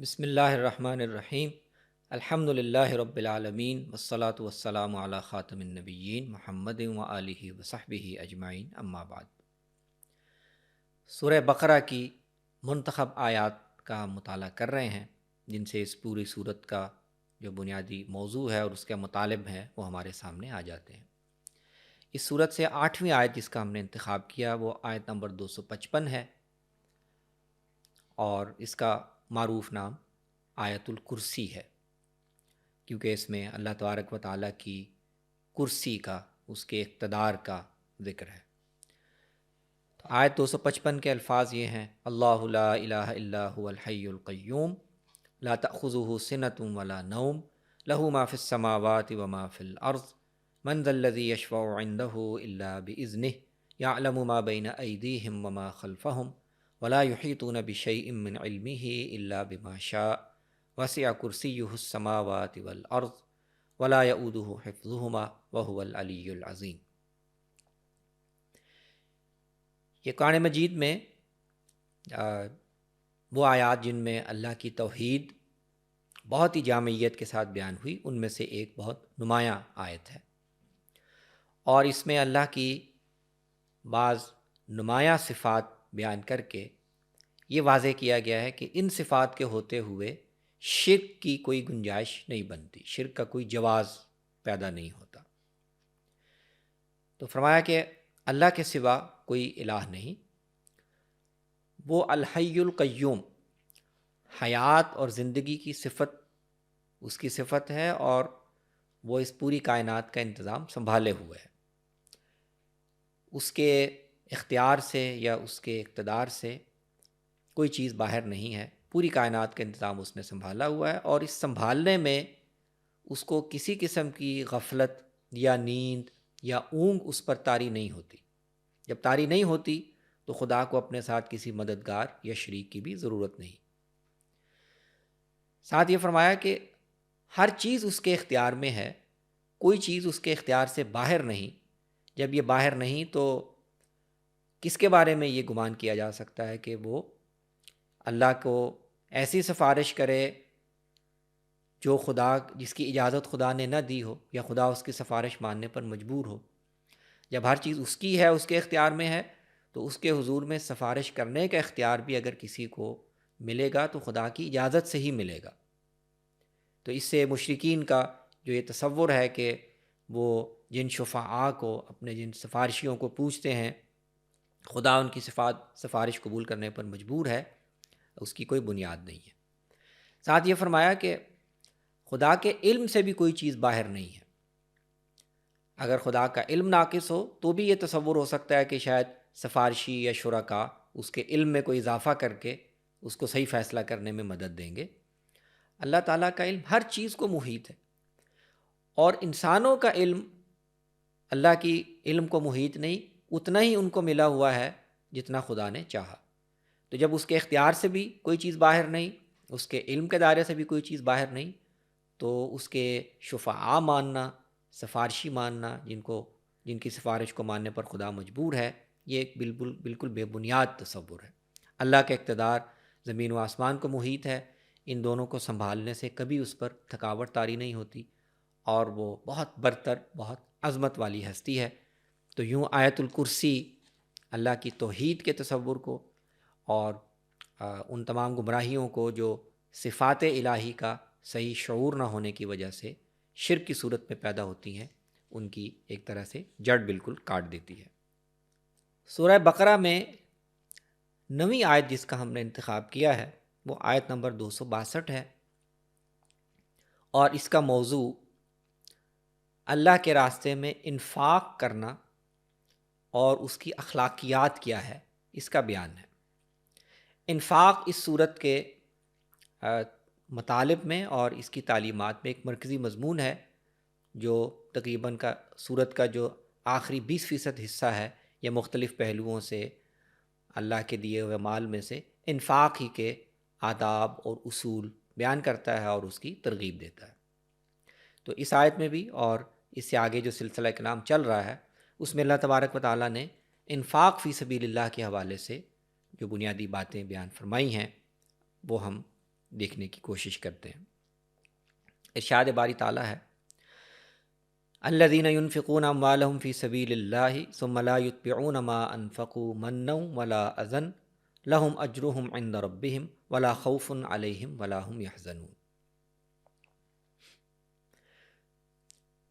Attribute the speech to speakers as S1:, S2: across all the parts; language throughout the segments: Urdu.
S1: بسم اللہ الرحمن الرحیم الحمد للہ رب العالمین والصلاة والسلام علی خاتم النبیین محمد و آلہ وصحبہ اجمعین اما بعد۔ سورہ بقرہ کی منتخب آیات کا مطالعہ کر رہے ہیں، جن سے اس پوری سورت کا جو بنیادی موضوع ہے اور اس کے مطالب ہیں وہ ہمارے سامنے آ جاتے ہیں۔ اس سورت سے 8ویں آیت جس کا ہم نے انتخاب کیا وہ آیت نمبر 255 ہے، اور اس کا معروف نام آیت الکرسی ہے، کیونکہ اس میں اللہ تبارک و تعالیٰ کی کرسی کا، اس کے اقتدار کا ذکر ہے۔ تو آیت 255 کے الفاظ یہ ہیں: اللہ لا الہ الا هو الحی القیوم لا تأخذہ سنۃ ولا نوم لہ ما فی السماوات وما فی الارض من ذا الذی یشفع عندہ الا بإذنہ یعلم ما بین ایدیہم وما خلفہم ولا یحیطون بشیء من علمہ الا بما شاء وسع کرسیہ السماوات والارض ولا یؤودہ حفظہما وہو العلی العظیم۔ یہ قرآن مجید میں وہ آیات جن میں اللہ کی توحید بہت ہی جامعیت کے ساتھ بیان ہوئی، ان میں سے ایک بہت نمایاں آیت ہے، اور اس میں اللہ کی بعض نمایاں صفات بیان کر کے یہ واضح کیا گیا ہے کہ ان صفات کے ہوتے ہوئے شرک کی کوئی گنجائش نہیں بنتی، شرک کا کوئی جواز پیدا نہیں ہوتا۔ تو فرمایا کہ اللہ کے سوا کوئی الہ نہیں، وہ الحی القیوم، حیات اور زندگی کی صفت اس کی صفت ہے، اور وہ اس پوری کائنات کا انتظام سنبھالے ہوئے ہے۔ اس کے اختیار سے یا اس کے اقتدار سے کوئی چیز باہر نہیں ہے، پوری کائنات کا انتظام اس نے سنبھالا ہوا ہے، اور اس سنبھالنے میں اس کو کسی قسم کی غفلت یا نیند یا اونگ اس پر طاری نہیں ہوتی۔ جب طاری نہیں ہوتی تو خدا کو اپنے ساتھ کسی مددگار یا شریک کی بھی ضرورت نہیں۔ ساتھ یہ فرمایا کہ ہر چیز اس کے اختیار میں ہے، کوئی چیز اس کے اختیار سے باہر نہیں۔ جب یہ باہر نہیں تو کس کے بارے میں یہ گمان کیا جا سکتا ہے کہ وہ اللہ کو ایسی سفارش کرے جو خدا، جس کی اجازت خدا نے نہ دی ہو، یا خدا اس کی سفارش ماننے پر مجبور ہو۔ جب ہر چیز اس کی ہے، اس کے اختیار میں ہے، تو اس کے حضور میں سفارش کرنے کا اختیار بھی اگر کسی کو ملے گا تو خدا کی اجازت سے ہی ملے گا۔ تو اس سے مشرکین کا جو یہ تصور ہے کہ وہ جن شفعاء کو، اپنے جن سفارشیوں کو پوچھتے ہیں، خدا ان کی سفارش قبول کرنے پر مجبور ہے، اس کی کوئی بنیاد نہیں ہے۔ ساتھ یہ فرمایا کہ خدا کے علم سے بھی کوئی چیز باہر نہیں ہے۔ اگر خدا کا علم ناقص ہو تو بھی یہ تصور ہو سکتا ہے کہ شاید سفارشی یا شرکاء اس کے علم میں کوئی اضافہ کر کے اس کو صحیح فیصلہ کرنے میں مدد دیں گے۔ اللہ تعالیٰ کا علم ہر چیز کو محیط ہے، اور انسانوں کا علم اللہ کی علم کو محیط نہیں، اتنا ہی ان کو ملا ہوا ہے جتنا خدا نے چاہا۔ تو جب اس کے اختیار سے بھی کوئی چیز باہر نہیں، اس کے علم کے دائرے سے بھی کوئی چیز باہر نہیں، تو اس کے شفعاء ماننا، سفارشی ماننا، جن کی سفارش کو ماننے پر خدا مجبور ہے، یہ ایک بالکل بے بنیاد تصور ہے۔ اللہ کا اقتدار زمین و آسمان کو محیط ہے، ان دونوں کو سنبھالنے سے کبھی اس پر تھکاوٹ طاری نہیں ہوتی، اور وہ بہت برتر، بہت عظمت والی ہستی ہے۔ تو یوں آیت الکرسی اللہ کی توحید کے تصور کو اور ان تمام گمراہیوں کو جو صفات الہی کا صحیح شعور نہ ہونے کی وجہ سے شرک کی صورت میں پیدا ہوتی ہیں، ان کی ایک طرح سے جڑ بالکل کاٹ دیتی ہے۔ سورہ بقرہ میں 9ویں آیت جس کا ہم نے انتخاب کیا ہے وہ آیت نمبر 262 ہے، اور اس کا موضوع اللہ کے راستے میں انفاق کرنا اور اس کی اخلاقیات کیا ہے، اس کا بیان ہے۔ انفاق اس صورت کے مطالب میں اور اس کی تعلیمات میں ایک مرکزی مضمون ہے، جو تقریباً صورت کا جو آخری 20% حصہ ہے، یہ مختلف پہلوؤں سے اللہ کے دیے ہوئے مال میں سے انفاق ہی کے آداب اور اصول بیان کرتا ہے اور اس کی ترغیب دیتا ہے۔ تو اس آیت میں بھی اور اس سے آگے جو سلسلہ کلام چل رہا ہے اس میں اللہ تبارک و تعالیٰ نے انفاق فی سبیل اللہ کے حوالے سے جو بنیادی باتیں بیان فرمائی ہیں وہ ہم دیکھنے کی کوشش کرتے ہیں۔ ارشاد باری تعالیٰ ہے الذین ينفقون اموالهم فی سبیل اللہ ثم لا یتبعون ما انفقوا منا ولا اذى لهم اجرهم عند ربهم ولا خوف علیہم ولا هم يحزنون۔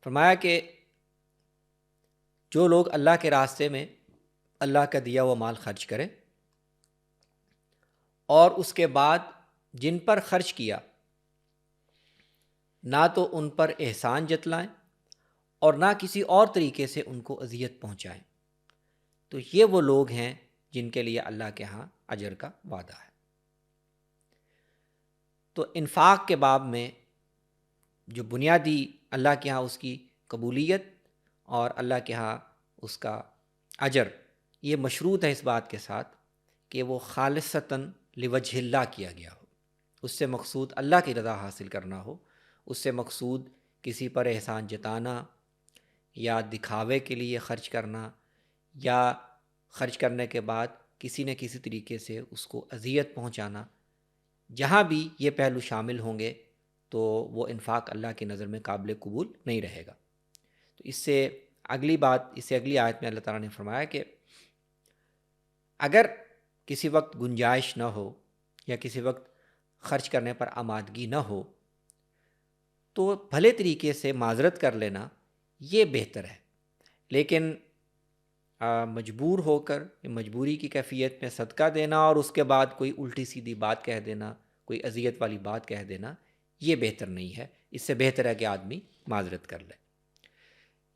S1: فرمایا کہ جو لوگ اللہ کے راستے میں اللہ کا دیا ہوا مال خرچ کریں اور اس کے بعد جن پر خرچ کیا نہ تو ان پر احسان جتلائیں اور نہ کسی اور طریقے سے ان کو اذیت پہنچائیں، تو یہ وہ لوگ ہیں جن کے لیے اللہ کے ہاں اجر کا وعدہ ہے۔ تو انفاق کے باب میں جو بنیادی اللہ کے ہاں اس کی قبولیت اور اللہ کے ہاں اس کا اجر، یہ مشروط ہے اس بات کے ساتھ کہ وہ خالصتاً لوجہ اللہ کیا گیا ہو، اس سے مقصود اللہ کی رضا حاصل کرنا ہو، اس سے مقصود کسی پر احسان جتانا یا دکھاوے کے لیے خرچ کرنا یا خرچ کرنے کے بعد کسی نہ کسی طریقے سے اس کو اذیت پہنچانا، جہاں بھی یہ پہلو شامل ہوں گے تو وہ انفاق اللہ کی نظر میں قابل قبول نہیں رہے گا۔ تو اس سے اگلی آیت میں اللہ تعالیٰ نے فرمایا کہ اگر کسی وقت گنجائش نہ ہو یا کسی وقت خرچ کرنے پر آمادگی نہ ہو تو بھلے طریقے سے معذرت کر لینا یہ بہتر ہے، لیکن مجبور ہو کر مجبوری کی کیفیت میں صدقہ دینا اور اس کے بعد کوئی الٹی سیدھی بات کہہ دینا، کوئی اذیت والی بات کہہ دینا، یہ بہتر نہیں ہے۔ اس سے بہتر ہے کہ آدمی معذرت کر لے۔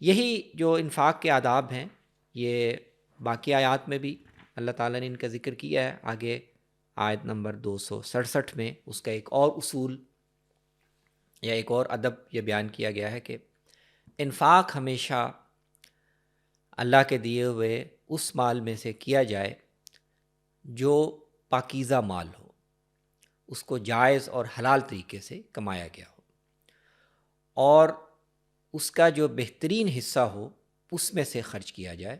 S1: یہی جو انفاق کے آداب ہیں یہ باقی آیات میں بھی اللہ تعالیٰ نے ان کا ذکر کیا ہے۔ آگے آیت نمبر 267 میں اس کا ایک اور اصول یا ایک اور ادب یہ بیان کیا گیا ہے کہ انفاق ہمیشہ اللہ کے دیے ہوئے اس مال میں سے کیا جائے جو پاکیزہ مال ہو، اس کو جائز اور حلال طریقے سے کمایا گیا ہو، اور اس کا جو بہترین حصہ ہو اس میں سے خرچ کیا جائے۔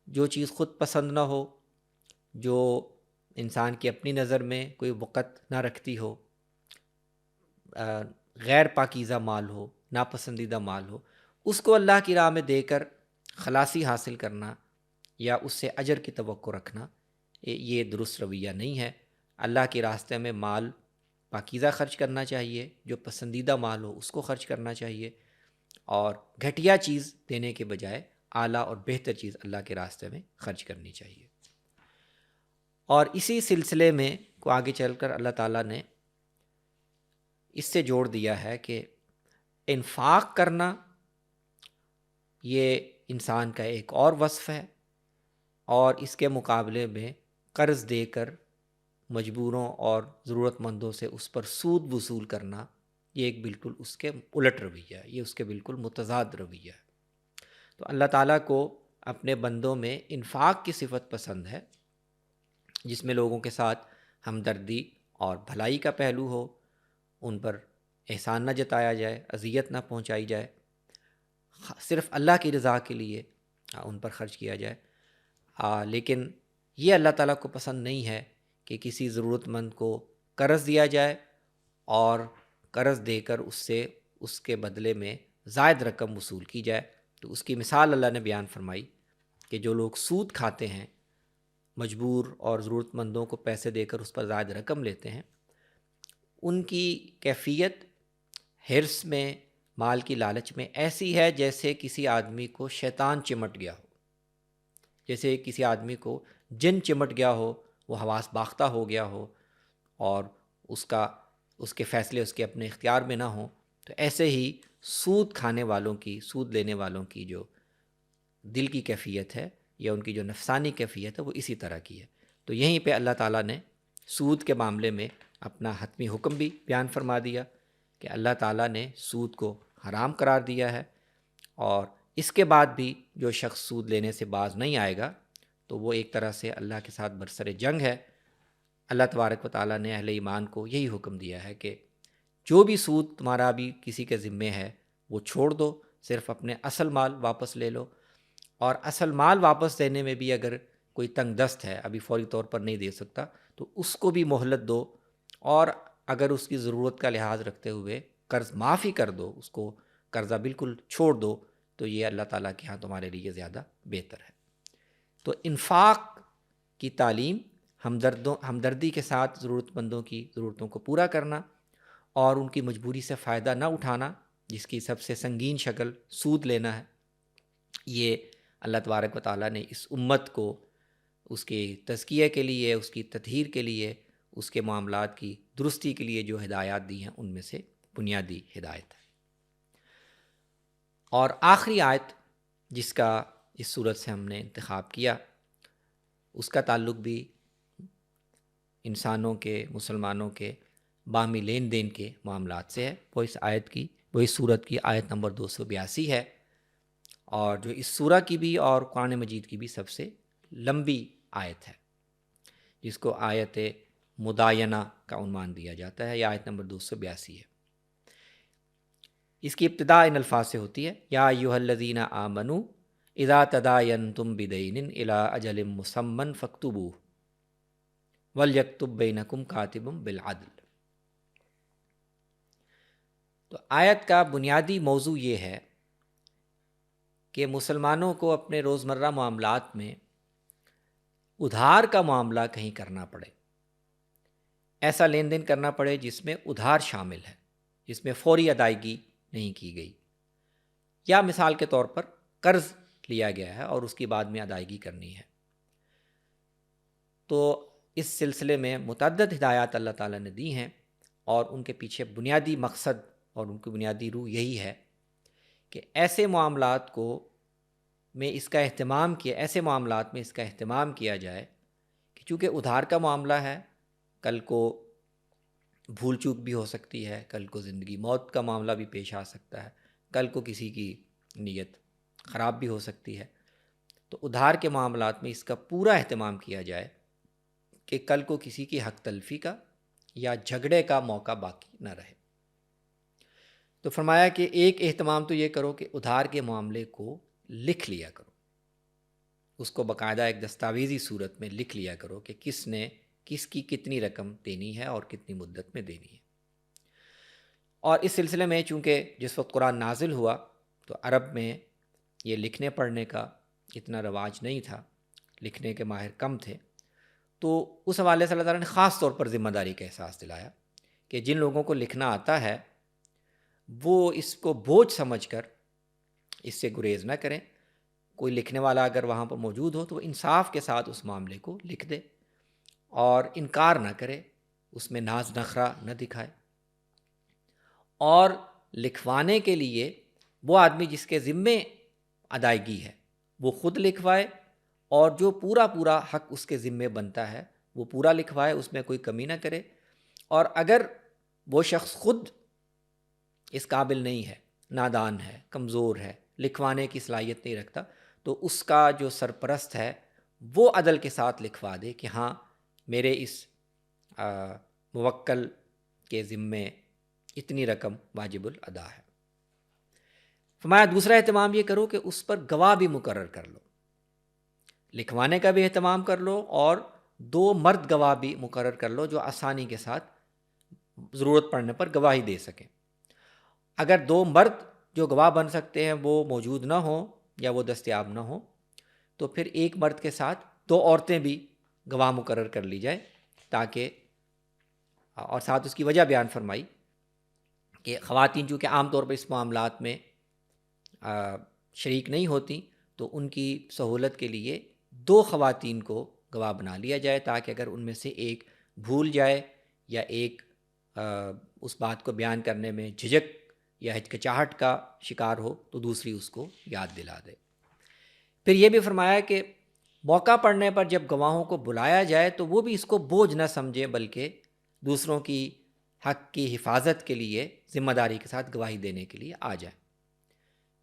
S1: جو چیز خود پسند نہ ہو، جو انسان کی اپنی نظر میں کوئی وقت نہ رکھتی ہو، غیر پاکیزہ مال ہو، ناپسندیدہ مال ہو، اس کو اللہ کی راہ میں دے کر خلاصی حاصل کرنا یا اس سے اجر کی توقع رکھنا یہ درست رویہ نہیں ہے۔ اللہ کے راستے میں مال پاکیزہ خرچ کرنا چاہیے، جو پسندیدہ مال ہو اس کو خرچ کرنا چاہیے، اور گھٹیا چیز دینے کے بجائے اعلیٰ اور بہتر چیز اللہ کے راستے میں خرچ کرنی چاہیے۔ اور اسی سلسلے میں کو آگے چل کر اللہ تعالیٰ نے اس سے جوڑ دیا ہے کہ انفاق کرنا یہ انسان کا ایک اور وصف ہے، اور اس کے مقابلے میں قرض دے کر مجبوروں اور ضرورت مندوں سے اس پر سود وصول کرنا یہ ایک بالکل اس کے الٹ رویہ ہے، یہ اس کے بالکل متضاد رویہ ہے۔ تو اللہ تعالیٰ کو اپنے بندوں میں انفاق کی صفت پسند ہے، جس میں لوگوں کے ساتھ ہمدردی اور بھلائی کا پہلو ہو، ان پر احسان نہ جتایا جائے، اذیت نہ پہنچائی جائے، صرف اللہ کی رضا کے لیے ان پر خرچ کیا جائے۔ لیکن یہ اللہ تعالیٰ کو پسند نہیں ہے کہ کسی ضرورت مند کو قرض دیا جائے اور قرض دے کر اس سے اس کے بدلے میں زائد رقم وصول کی جائے۔ تو اس کی مثال اللہ نے بیان فرمائی کہ جو لوگ سود کھاتے ہیں، مجبور اور ضرورت مندوں کو پیسے دے کر اس پر زائد رقم لیتے ہیں، ان کی کیفیت حرص میں، مال کی لالچ میں ایسی ہے جیسے کسی آدمی کو شیطان چمٹ گیا ہو، جیسے کسی آدمی کو جن چمٹ گیا ہو، وہ حواس باختہ ہو گیا ہو اور اس کے فیصلے اس کے اپنے اختیار میں نہ ہوں۔ تو ایسے ہی سود کھانے والوں کی، سود لینے والوں کی جو دل کی کیفیت ہے یا ان کی جو نفسانی کیفیت ہے وہ اسی طرح کی ہے۔ تو یہیں پہ اللہ تعالیٰ نے سود کے معاملے میں اپنا حتمی حکم بھی بیان فرما دیا کہ اللہ تعالیٰ نے سود کو حرام قرار دیا ہے، اور اس کے بعد بھی جو شخص سود لینے سے باز نہیں آئے گا تو وہ ایک طرح سے اللہ کے ساتھ برسر جنگ ہے۔ اللہ تبارک و تعالیٰ نے اہل ایمان کو یہی حکم دیا ہے کہ جو بھی سود تمہارا بھی کسی کے ذمے ہے وہ چھوڑ دو، صرف اپنے اصل مال واپس لے لو، اور اصل مال واپس دینے میں بھی اگر کوئی تنگ دست ہے، ابھی فوری طور پر نہیں دے سکتا، تو اس کو بھی مہلت دو، اور اگر اس کی ضرورت کا لحاظ رکھتے ہوئے قرض معاف ہی کر دو، اس کو قرضہ بالکل چھوڑ دو، تو یہ اللہ تعالیٰ کے ہاں تمہارے لیے زیادہ بہتر ہے۔ تو انفاق کی تعلیم، ہمدردی کے ساتھ ضرورت مندوں کی ضرورتوں کو پورا کرنا اور ان کی مجبوری سے فائدہ نہ اٹھانا، جس کی سب سے سنگین شکل سود لینا ہے، یہ اللہ تبارک و تعالیٰ نے اس امت کو اس کے تزکیے کے لیے، اس کی تطہیر کے لیے، اس کے معاملات کی درستی کے لیے جو ہدایات دی ہیں ان میں سے بنیادی ہدایت ہے۔ اور آخری آیت جس کا اس صورت سے ہم نے انتخاب کیا، اس کا تعلق بھی انسانوں کے، مسلمانوں کے باہمی لین دین کے معاملات سے ہے۔ وہ اس صورت کی آیت نمبر 282 ہے، اور جو اس سورہ کی بھی اور قرآن مجید کی بھی سب سے لمبی آیت ہے، جس کو آیت مداینہ کا عنوان دیا جاتا ہے۔ یہ آیت نمبر 282 ہے۔ اس کی ابتدا ان الفاظ سے ہوتی ہے، یا ایھا الذین آمنوا اذا تداینتم بدین الی اجل مسمى فاکتبوہ ولیکتب بینکم کاتب بالعدل۔ تو آیت کا بنیادی موضوع یہ ہے کہ مسلمانوں کو اپنے روزمرہ معاملات میں ادھار کا معاملہ کہیں کرنا پڑے، ایسا لین دین کرنا پڑے جس میں ادھار شامل ہے، جس میں فوری ادائیگی نہیں کی گئی، یا مثال کے طور پر قرض لیا گیا ہے اور اس کی بعد میں ادائیگی کرنی ہے۔ تو اس سلسلے میں متعدد ہدایات اللہ تعالیٰ نے دی ہیں، اور ان کے پیچھے بنیادی مقصد اور ان کی بنیادی روح یہی ہے کہ ایسے معاملات میں اس کا اہتمام کیا جائے کہ چونکہ ادھار کا معاملہ ہے، کل کو بھول چوک بھی ہو سکتی ہے، کل کو زندگی موت کا معاملہ بھی پیش آ سکتا ہے، کل کو کسی کی نیت خراب بھی ہو سکتی ہے۔ تو ادھار کے معاملات میں اس کا پورا اہتمام کیا جائے کہ کل کو کسی کی حق تلفی کا یا جھگڑے کا موقع باقی نہ رہے۔ تو فرمایا کہ ایک اہتمام تو یہ کرو کہ ادھار کے معاملے کو لکھ لیا کرو، اس کو باقاعدہ ایک دستاویزی صورت میں لکھ لیا کرو کہ کس نے کس کی کتنی رقم دینی ہے اور کتنی مدت میں دینی ہے۔ اور اس سلسلے میں چونکہ جس وقت قرآن نازل ہوا تو عرب میں یہ لکھنے پڑھنے کا اتنا رواج نہیں تھا، لکھنے کے ماہر کم تھے، تو اس حوالے سے اللہ تعالیٰ نے خاص طور پر ذمہ داری کا احساس دلایا کہ جن لوگوں کو لکھنا آتا ہے وہ اس کو بوجھ سمجھ کر اس سے گریز نہ کریں۔ کوئی لکھنے والا اگر وہاں پر موجود ہو تو وہ انصاف کے ساتھ اس معاملے کو لکھ دے اور انکار نہ کرے، اس میں ناز نخرہ نہ دکھائے۔ اور لکھوانے کے لیے وہ آدمی جس کے ذمے ادائیگی ہے وہ خود لکھوائے، اور جو پورا حق اس کے ذمے بنتا ہے وہ پورا لکھوائے، اس میں کوئی کمی نہ کرے۔ اور اگر وہ شخص خود اس قابل نہیں ہے، نادان ہے، کمزور ہے، لکھوانے کی صلاحیت نہیں رکھتا، تو اس کا جو سرپرست ہے وہ عدل کے ساتھ لکھوا دے کہ ہاں میرے اس موکل کے ذمے اتنی رقم واجب الادا ہے۔ فرمایا دوسرا اہتمام یہ کرو کہ اس پر گواہ بھی مقرر کر لو، لکھوانے کا بھی اہتمام کر لو اور 2 مرد گواہ بھی مقرر کر لو جو آسانی کے ساتھ ضرورت پڑنے پر گواہی دے سکیں۔ اگر 2 مرد جو گواہ بن سکتے ہیں وہ موجود نہ ہوں یا وہ دستیاب نہ ہوں تو پھر ایک مرد کے ساتھ 2 عورتیں بھی گواہ مقرر کر لی جائے، تاکہ، اور ساتھ اس کی وجہ بیان فرمائی کہ خواتین چونکہ عام طور پر اس معاملات میں شریک نہیں ہوتی تو ان کی سہولت کے لیے 2 خواتین کو گواہ بنا لیا جائے، تاکہ اگر ان میں سے ایک بھول جائے یا ایک اس بات کو بیان کرنے میں جھجک یا ہچکچاہٹ کا شکار ہو تو دوسری اس کو یاد دلا دے۔ پھر یہ بھی فرمایا کہ موقع پڑنے پر جب گواہوں کو بلایا جائے تو وہ بھی اس کو بوجھ نہ سمجھے، بلکہ دوسروں کی حق کی حفاظت کے لیے ذمہ داری کے ساتھ گواہی دینے کے لیے آ جائیں۔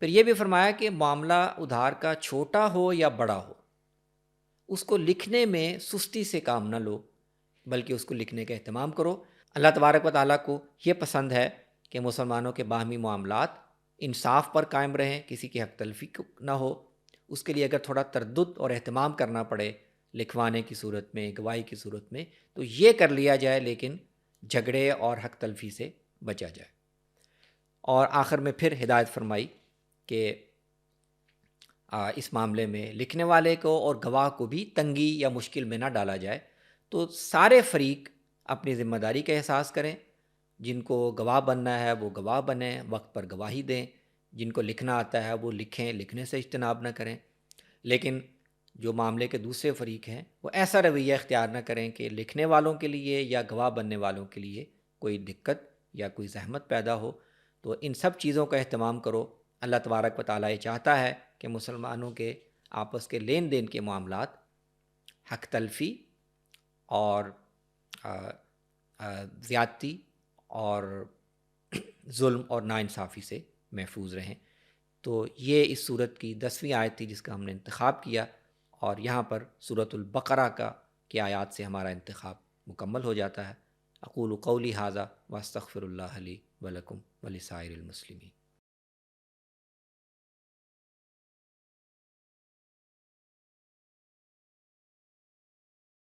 S1: پھر یہ بھی فرمایا کہ معاملہ ادھار کا چھوٹا ہو یا بڑا ہو، اس کو لکھنے میں سستی سے کام نہ لو، بلکہ اس کو لکھنے کا اہتمام کرو۔ اللہ تبارک و تعالیٰ کو یہ پسند ہے کہ مسلمانوں کے باہمی معاملات انصاف پر قائم رہیں، کسی کی حق تلفی نہ ہو۔ اس کے لیے اگر تھوڑا تردد اور اہتمام کرنا پڑے لکھوانے کی صورت میں، گواہی کی صورت میں، تو یہ کر لیا جائے، لیکن جھگڑے اور حق تلفی سے بچا جائے۔ اور آخر میں پھر ہدایت فرمائی کہ اس معاملے میں لکھنے والے کو اور گواہ کو بھی تنگی یا مشکل میں نہ ڈالا جائے، تو سارے فریق اپنی ذمہ داری کا احساس کریں۔ جن کو گواہ بننا ہے وہ گواہ بنیں، وقت پر گواہی دیں، جن کو لکھنا آتا ہے وہ لکھیں، لکھنے سے اجتناب نہ کریں۔ لیکن جو معاملے کے دوسرے فریق ہیں وہ ایسا رویہ اختیار نہ کریں کہ لکھنے والوں کے لیے یا گواہ بننے والوں کے لیے کوئی دقت یا کوئی زحمت پیدا ہو۔ تو ان سب چیزوں کا اہتمام کرو۔ اللہ تبارک و تعالیٰ یہ چاہتا ہے کہ مسلمانوں کے آپس کے لین دین کے معاملات حق تلفی اور زیادتی اور ظلم اور ناانصافی سے محفوظ رہیں۔ تو یہ اس صورت کی 10ویں آیت تھی جس کا ہم نے انتخاب کیا، اور یہاں پر سورۃ البقرہ کی آیات سے ہمارا انتخاب مکمل ہو جاتا ہے۔ اقول قولی ھذا واستغفر اللہ لی ولکم ولسائر المسلمین۔